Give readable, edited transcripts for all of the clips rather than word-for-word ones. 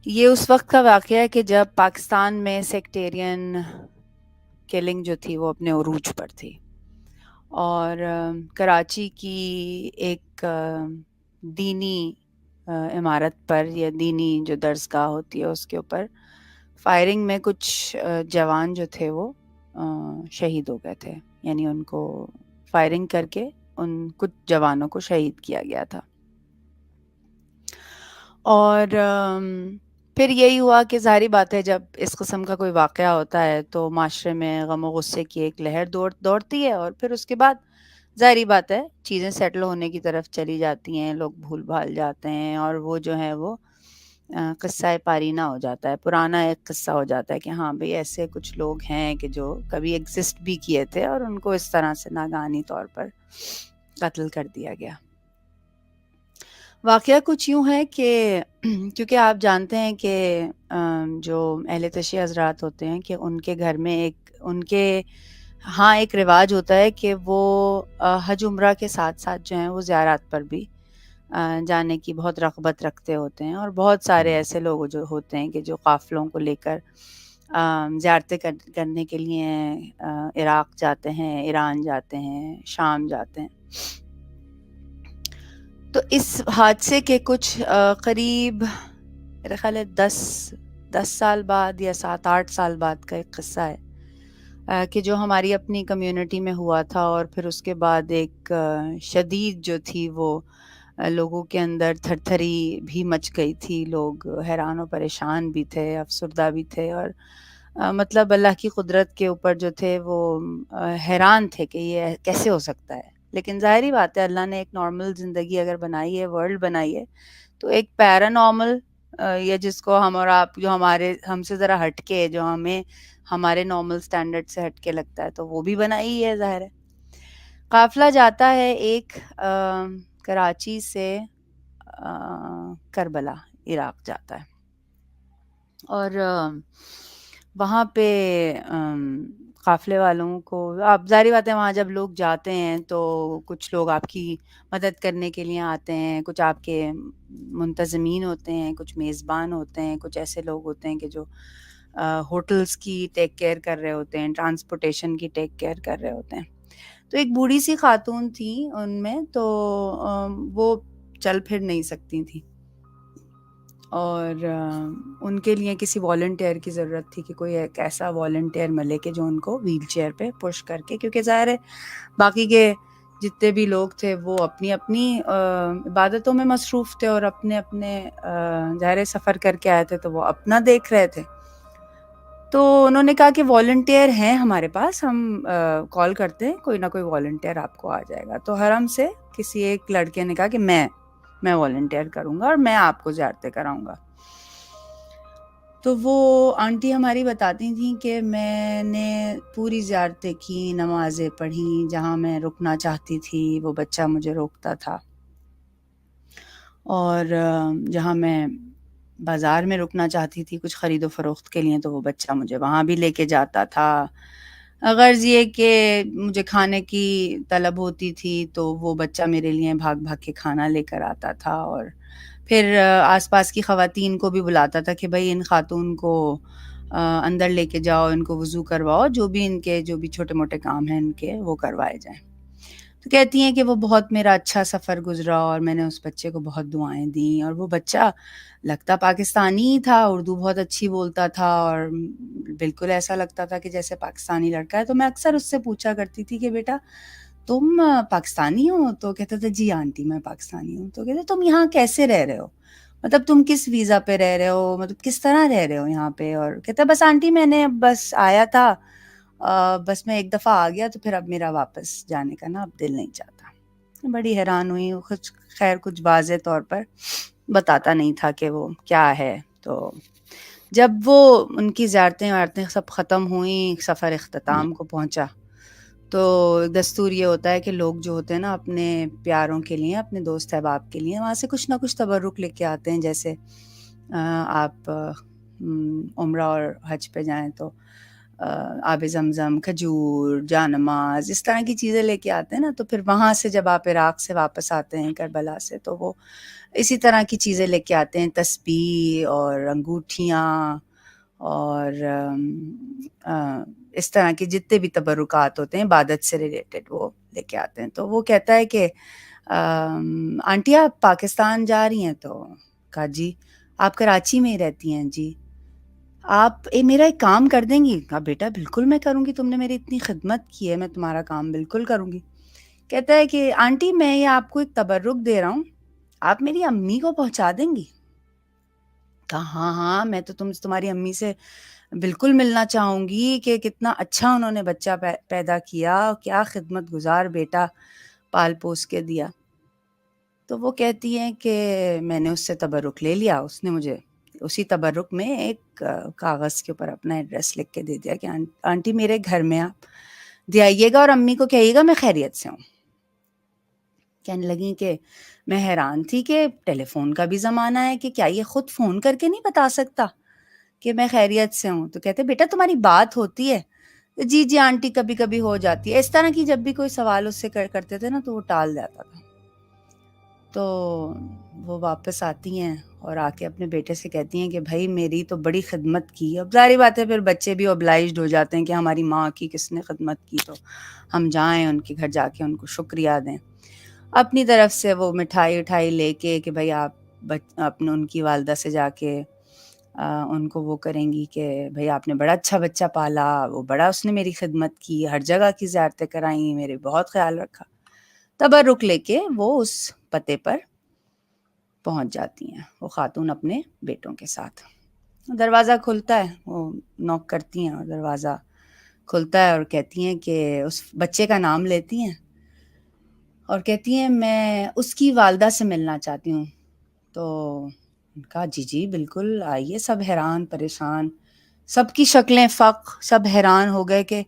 یہ اس وقت کا واقعہ ہے کہ جب پاکستان میں سیکٹیرین کلنگ جو تھی وہ اپنے عروج پر تھی، اور کراچی کی ایک دینی عمارت پر یا دینی جو درسگاہ ہوتی ہے اس کے اوپر فائرنگ میں کچھ جوان جو تھے وہ شہید ہو گئے تھے. یعنی ان کو فائرنگ کر کے ان کچھ جوانوں کو شہید کیا گیا تھا. اور پھر یہی ہوا کہ ظاہری بات ہے جب اس قسم کا کوئی واقعہ ہوتا ہے تو معاشرے میں غم و غصے کی ایک لہر دوڑتی ہے، اور پھر اس کے بعد ظاہری بات ہے چیزیں سیٹل ہونے کی طرف چلی جاتی ہیں، لوگ بھول بھال جاتے ہیں، اور وہ جو ہے وہ قصہ پارینہ ہو جاتا ہے، پرانا ایک قصہ ہو جاتا ہے کہ ہاں بھئی ایسے کچھ لوگ ہیں کہ جو کبھی ایگزسٹ بھی کیے تھے اور ان کو اس طرح سے ناگہانی طور پر قتل کر دیا گیا. واقعہ کچھ یوں ہے کہ کیونکہ آپ جانتے ہیں کہ جو اہل تشیع حضرات ہوتے ہیں کہ ان کے گھر میں ان کے ہاں ایک رواج ہوتا ہے کہ وہ حج عمرہ کے ساتھ ساتھ جو ہیں وہ زیارات پر بھی جانے کی بہت رغبت رکھتے ہوتے ہیں، اور بہت سارے ایسے لوگ جو ہوتے ہیں کہ جو قافلوں کو لے کر زیارتیں کرنے کے لیے عراق جاتے ہیں، ایران جاتے ہیں، شام جاتے ہیں. تو اس حادثے کے کچھ قریب میرے خیال ہے 10 سال بعد یا 7-8 سال بعد کا ایک قصہ ہے کہ جو ہماری اپنی کمیونٹی میں ہوا تھا، اور پھر اس کے بعد ایک شدید جو تھی وہ لوگوں کے اندر تھر تھری بھی مچ گئی تھی. لوگ حیران و پریشان بھی تھے، افسردہ بھی تھے، اور مطلب اللہ کی قدرت کے اوپر جو تھے وہ حیران تھے کہ یہ کیسے ہو سکتا ہے. لیکن ظاہری بات ہے اللہ نے ایک نارمل زندگی اگر بنائی ہے، ورلڈ بنائی ہے، تو ایک پیرا نارمل یا جس کو ہم اور آپ جو ہم سے ذرا ہٹ کے جو ہمارے نارمل سٹینڈرڈ سے ہٹ کے لگتا ہے تو وہ بھی بنائی ہے. ظاہر ہے قافلہ جاتا ہے ایک کراچی سے کربلا عراق جاتا ہے، اور وہاں پہ قافلے والوں کو آپ ظاہری بات ہے وہاں جب لوگ جاتے ہیں تو کچھ لوگ آپ کی مدد کرنے کے لیے آتے ہیں، کچھ آپ کے منتظمین ہوتے ہیں، کچھ میزبان ہوتے ہیں، کچھ ایسے لوگ ہوتے ہیں کہ جو ہوٹلز کی ٹیک کیئر کر رہے ہوتے ہیں، ٹرانسپورٹیشن کی ٹیک کیئر کر رہے ہوتے ہیں. تو ایک بوڑھی سی خاتون تھی ان میں، تو وہ چل پھر نہیں سکتی تھی، اور ان کے لیے کسی والنٹیئر کی ضرورت تھی کہ کوئی ایک ایسا والنٹیئر ملے کہ جو ان کو ویل چیئر پہ پش کر کے، کیونکہ ظاہر ہے باقی کے جتنے بھی لوگ تھے وہ اپنی اپنی عبادتوں میں مصروف تھے، اور اپنے اپنے ظاہر سفر کر کے آئے تھے تو وہ اپنا دیکھ رہے تھے. تو انہوں نے کہا کہ والنٹیئر ہیں ہمارے پاس، ہم کال کرتے ہیں، کوئی نہ کوئی والنٹیئر آپ کو آ جائے گا. تو حرم سے کسی ایک لڑکے نے کہا کہ میں والنٹیئر کروں گا اور میں آپ کو زیارتیں کراؤں گا. تو وہ آنٹی ہماری بتاتی تھیں کہ میں نے پوری زیارتیں کی، نمازیں پڑھی، جہاں میں رکنا چاہتی تھی وہ بچہ مجھے روکتا تھا، اور جہاں میں بازار میں رکنا چاہتی تھی کچھ خرید و فروخت کے لیے تو وہ بچہ مجھے وہاں بھی لے کے جاتا تھا. غرض یہ کہ مجھے کھانے کی طلب ہوتی تھی تو وہ بچہ میرے لیے بھاگ بھاگ کے کھانا لے کر آتا تھا، اور پھر آس پاس کی خواتین کو بھی بلاتا تھا کہ بھائی ان خاتون کو اندر لے کے جاؤ، ان کو وضو کرواؤ، جو بھی چھوٹے موٹے کام ہیں ان کے وہ کروائے جائیں. تو کہتی ہیں کہ وہ بہت میرا اچھا سفر گزرا، اور میں نے اس بچے کو بہت دعائیں دیں، اور وہ بچہ لگتا پاکستانی ہی تھا، اردو بہت اچھی بولتا تھا، اور بالکل ایسا لگتا تھا کہ جیسے پاکستانی لڑکا ہے. تو میں اکثر اس سے پوچھا کرتی تھی کہ بیٹا تم پاکستانی ہو؟ تو کہتا تھا جی آنٹی میں پاکستانی ہوں. تو کہتے تم یہاں کیسے رہ رہے ہو، مطلب تم کس ویزا پہ رہ رہے ہو، مطلب کس طرح رہ رہے ہو یہاں پہ؟ اور کہتا بس آنٹی میں نے بس آیا تھا، بس میں ایک دفعہ آ گیا تو پھر اب میرا واپس جانے کا نا اب دل نہیں چاہتا. بڑی حیران ہوئی. خیر کچھ واضح طور پر بتاتا نہیں تھا کہ وہ کیا ہے. تو جب وہ ان کی زیارتیں سب ختم ہوئیں، سفر اختتام کو پہنچا، تو دستور یہ ہوتا ہے کہ لوگ جو ہوتے ہیں نا اپنے پیاروں کے لیے، اپنے دوست احباب کے لیے وہاں سے کچھ نہ کچھ تبرک لے کے آتے ہیں. جیسے آپ عمرہ اور حج پہ جائیں تو آب زمزم، کھجور، جانماز، اس طرح کی چیزیں لے کے آتے ہیں نا، تو پھر وہاں سے جب آپ عراق سے واپس آتے ہیں کربلا سے، تو وہ اسی طرح کی چیزیں لے کے آتے ہیں، تسبیح اور انگوٹھیاں اور اس طرح کے جتنے بھی تبرکات ہوتے ہیں عبادت سے ریلیٹڈ وہ لے کے آتے ہیں۔ تو وہ کہتا ہے کہ آنٹی آپ پاکستان جا رہی ہیں؟ تو کہا جی۔ آپ کراچی میں ہی رہتی ہیں؟ جی۔ آپ میرا ایک کام کر دیں گی؟ کہا بیٹا بالکل میں کروں گی، تم نے میری اتنی خدمت کی ہے، میں تمہارا کام بالکل کروں گی۔ کہتا ہے کہ آنٹی میں یہ آپ کو ایک تبرک دے رہا ہوں، آپ میری امی کو پہنچا دیں گی؟ کہا ہاں ہاں، میں تو تمہاری امی سے بالکل ملنا چاہوں گی کہ کتنا اچھا انہوں نے بچہ پیدا کیا، کیا خدمت گزار بیٹا پال پوس کے دیا۔ تو وہ کہتی ہیں کہ میں نے اس سے تبرک لے لیا، اس نے مجھے اسی تبرک میں ایک کاغذ کے اوپر اپنا ایڈریس لکھ کے دے دیا کہ آنٹی میرے گھر میں آپ دے آئیے گا اور امی کو کہیے گا میں خیریت سے ہوں۔ کہنے لگیں کہ میں حیران تھی کہ ٹیلی فون کا بھی زمانہ ہے کہ کیا یہ خود فون کر کے نہیں بتا سکتا کہ میں خیریت سے ہوں؟ تو کہتے بیٹا تمہاری بات ہوتی ہے؟ جی جی آنٹی کبھی کبھی ہو جاتی ہے۔ اس طرح کی جب بھی کوئی سوال اس سے کرتے تھے نا تو وہ ٹال جاتا تھا۔ تو وہ واپس آتی ہیں اور آ کے اپنے بیٹے سے کہتی ہیں کہ بھائی میری تو بڑی خدمت کی۔ اب ظاہری بات ہے پھر بچے بھی اوبلائزڈ ہو جاتے ہیں کہ ہماری ماں کی کس نے خدمت کی تو ہم جائیں ان کے گھر جا کے ان کو شکریہ دیں۔ اپنی طرف سے وہ مٹھائی لے کے کہ بھائی آپ اپنے ان کی والدہ سے جا کے ان کو وہ کریں گی کہ بھائی آپ نے بڑا اچھا بچہ پالا، وہ بڑا اس نے میری خدمت کی، ہر جگہ کی زیارتیں کرائیں، میرے بہت خیال رکھا۔ تبرک لے کے وہ اس پتے پر پہنچ جاتی ہیں، وہ خاتون اپنے بیٹوں کے ساتھ۔ دروازہ کھلتا ہے، وہ نوک کرتی ہیں اور دروازہ کھلتا ہے اور کہتی ہیں کہ اس بچے کا نام لیتی ہیں اور کہتی ہیں میں اس کی والدہ سے ملنا چاہتی ہوں۔ تو ان کا جی جی بالکل آئیے۔ سب حیران پریشان، سب کی شکلیں فق، سب حیران ہو گئے کہ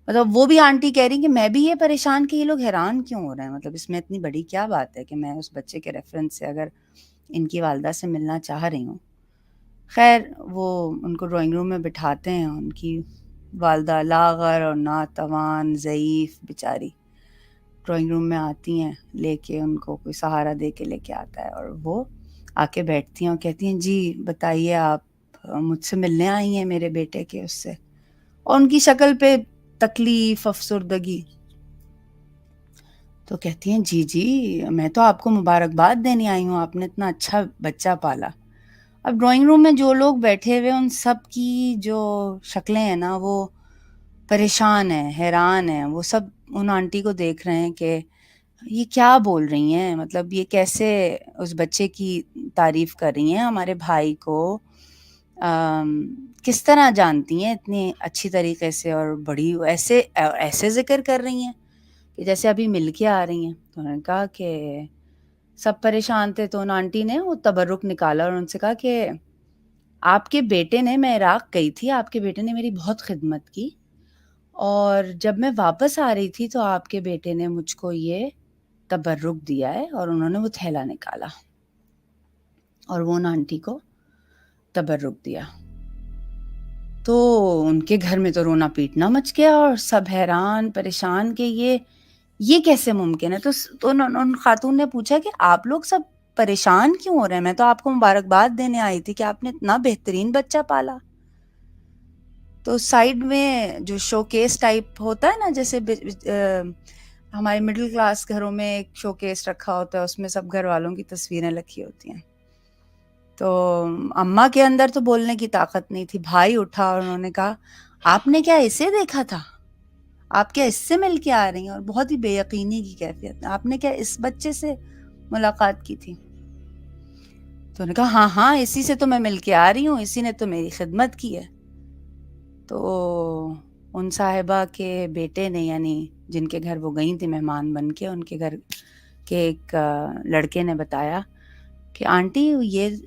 مطلب وہ بھی آنٹی کہہ رہی کہ میں بھی یہ پریشان کہ یہ لوگ حیران کیوں ہو رہے ہیں، مطلب اس میں اتنی بڑی کیا بات ہے کہ میں اس بچے کے ریفرنس سے اگر ان کی والدہ سے ملنا چاہ رہی ہوں۔ خیر وہ ان کو ڈرائنگ روم میں بٹھاتے ہیں، ان کی والدہ لاغر اور ناتوان ضعیف بیچاری ڈرائنگ روم میں آتی ہیں، لے کے ان کو کوئی سہارا دے کے لے کے آتا ہے اور وہ آ کے بیٹھتی ہیں اور کہتی ہیں جی بتائیے آپ مجھ سے ملنے آئی ہیں میرے بیٹے کے اس سے؟ اور ان کی شکل پہ تکلیف، افسردگی۔ تو کہتی ہیں جی جی میں تو آپ کو مبارکباد دینے آئی ہوں، آپ نے اتنا اچھا بچہ پالا۔ اب ڈرائنگ روم میں جو لوگ بیٹھے ہوئے ان سب کی جو شکلیں ہیں نا وہ پریشان ہیں، حیران ہیں، وہ سب ان آنٹی کو دیکھ رہے ہیں کہ یہ کیا بول رہی ہیں، مطلب یہ کیسے اس بچے کی تعریف کر رہی ہیں، ہمارے بھائی کو کس طرح جانتی ہیں اتنی اچھی طریقے سے اور بڑی ایسے ذکر کر رہی ہیں کہ جیسے ابھی مل کے آ رہی ہیں۔ تو انہوں نے کہا کہ سب پریشان تھے تو ان آنٹی نے وہ تبرک نکالا اور ان سے کہا کہ آپ کے بیٹے نے، میں عراق گئی تھی، آپ کے بیٹے نے میری بہت خدمت کی اور جب میں واپس آ رہی تھی تو آپ کے بیٹے نے مجھ کو یہ تبرک دیا ہے، اور انہوں نے وہ تھیلا نکالا اور وہ ان آنٹی کو تبرک دیا۔ تو ان کے گھر میں تو رونا پیٹنا مچ گیا اور سب حیران پریشان کہ یہ کیسے ممکن ہے۔ تو ان خاتون نے پوچھا کہ آپ لوگ سب پریشان کیوں ہو رہے ہیں؟ میں تو آپ کو مبارکباد دینے آئی تھی کہ آپ نے اتنا بہترین بچہ پالا۔ تو سائیڈ میں جو شو کیس ٹائپ ہوتا ہے نا، جیسے ہمارے مڈل کلاس گھروں میں ایک شو کیس رکھا ہوتا ہے، اس میں سب گھر والوں کی تصویریں رکھی ہوتی ہیں۔ تو اماں کے اندر تو بولنے کی طاقت نہیں تھی، بھائی اٹھا اور انہوں نے کہا آپ نے کیا اسے دیکھا تھا؟ آپ کیا اس سے مل کے آ رہی ہیں؟ اور بہت ہی بے یقینی کی کیفیت، آپ نے کیا اس بچے سے ملاقات کی تھی؟ تو انہوں نے کہا ہاں ہاں اسی سے تو میں مل کے آ رہی ہوں، اسی نے تو میری خدمت کی ہے۔ تو ان صاحبہ کے بیٹے نے، یعنی جن کے گھر وہ گئی تھی مہمان بن کے، ان کے گھر کے ایک لڑکے نے بتایا کہ آنٹی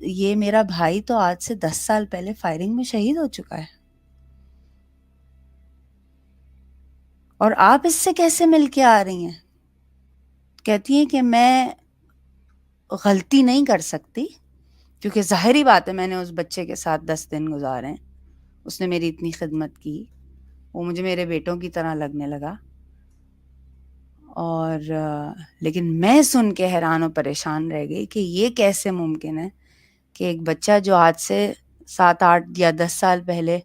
یہ میرا بھائی تو آج سے 10 سال پہلے فائرنگ میں شہید ہو چکا ہے، اور آپ اس سے کیسے مل کے آ رہی ہیں؟ کہتی ہیں کہ میں غلطی نہیں کر سکتی کیونکہ ظاہری بات ہے میں نے اس بچے کے ساتھ 10 دن گزارے ہیں، اس نے میری اتنی خدمت کی، وہ مجھے میرے بیٹوں کی طرح لگنے لگا. اور لیکن میں سن کے حیران و پریشان رہ گئی کہ یہ کیسے ممکن ہے کہ ایک بچہ جو آج سے 7 8 یا 10 سال پہلے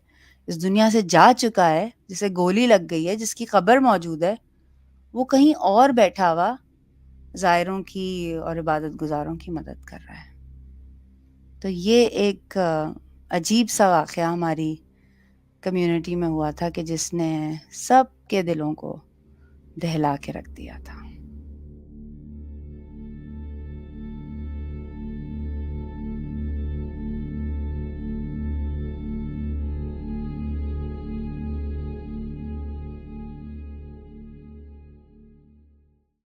اس دنیا سے جا چکا ہے، جسے گولی لگ گئی ہے، جس کی قبر موجود ہے، وہ کہیں اور بیٹھا ہوا زائروں کی اور عبادت گزاروں کی مدد کر رہا ہے. تو یہ ایک عجیب سا واقعہ ہماری کمیونٹی میں ہوا تھا کہ جس نے سب کے دلوں کو دہلا کے رکھ دیا تھا.